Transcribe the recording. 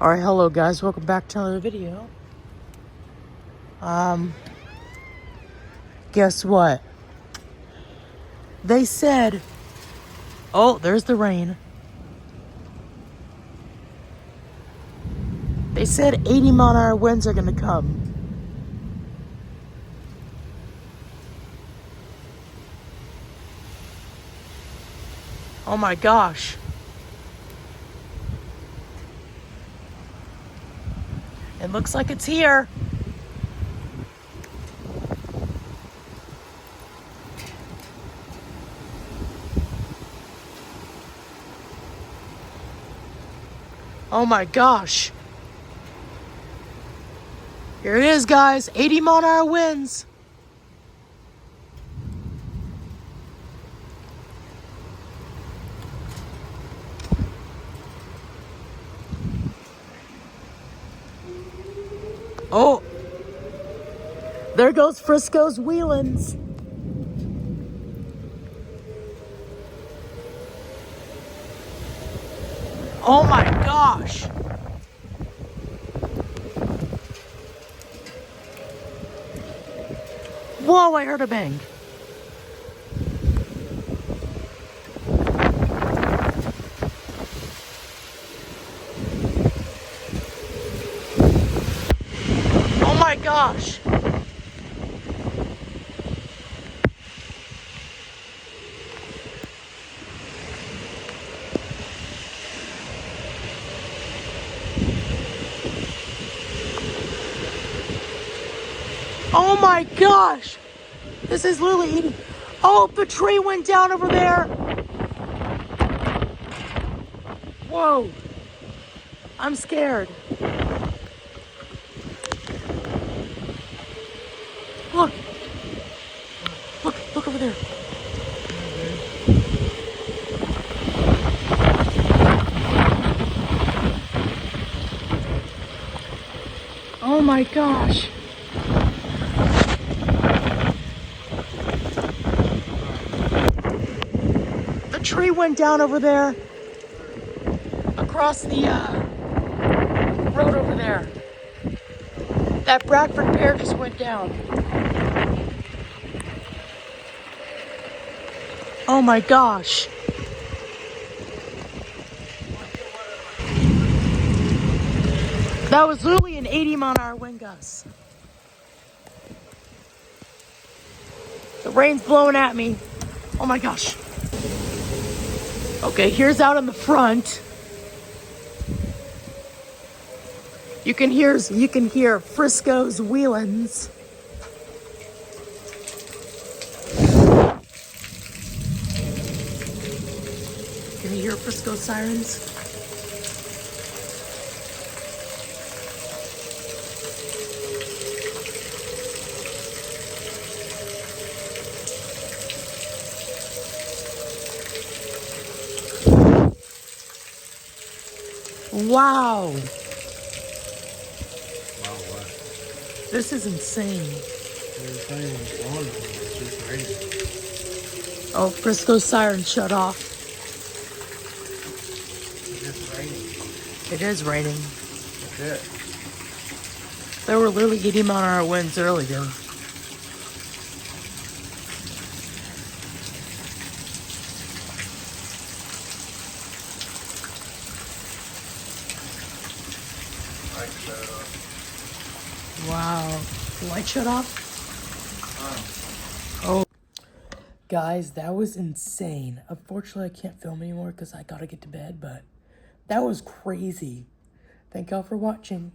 Alright, hello guys, welcome back to another video. Guess what? They said, oh, there's the rain. They said 80-mile-an-hour winds are gonna come. Oh my gosh. It looks like it's here. Oh my gosh. Here it is, guys. 80-mile-an-hour winds. Oh, there goes Frisco's wheelins. Oh my gosh. Whoa, I heard a bang. Oh my gosh. Oh my gosh. This is literally eating. Oh, the tree went down over there. Whoa. I'm scared. Look. Look over there. Oh my gosh. The tree went down over there. Across the road over there. That Bradford pear just went down. Oh my gosh. That was literally an 80-mile-an-hour wind gust. The rain's blowing at me. Oh my gosh. Okay, here's out in the front. You can hear Frisco's wheelins. Can you hear Frisco sirens? Wow. Wow, what? This is insane. It's just raining. Oh, Frisco's siren shut off. It's just raining. It is raining. That's it. There were literally 80-mile-an-hour winds earlier. Wow. The light shut off? Oh. Guys, that was insane. Unfortunately, I can't film anymore because I gotta get to bed, but that was crazy. Thank y'all for watching.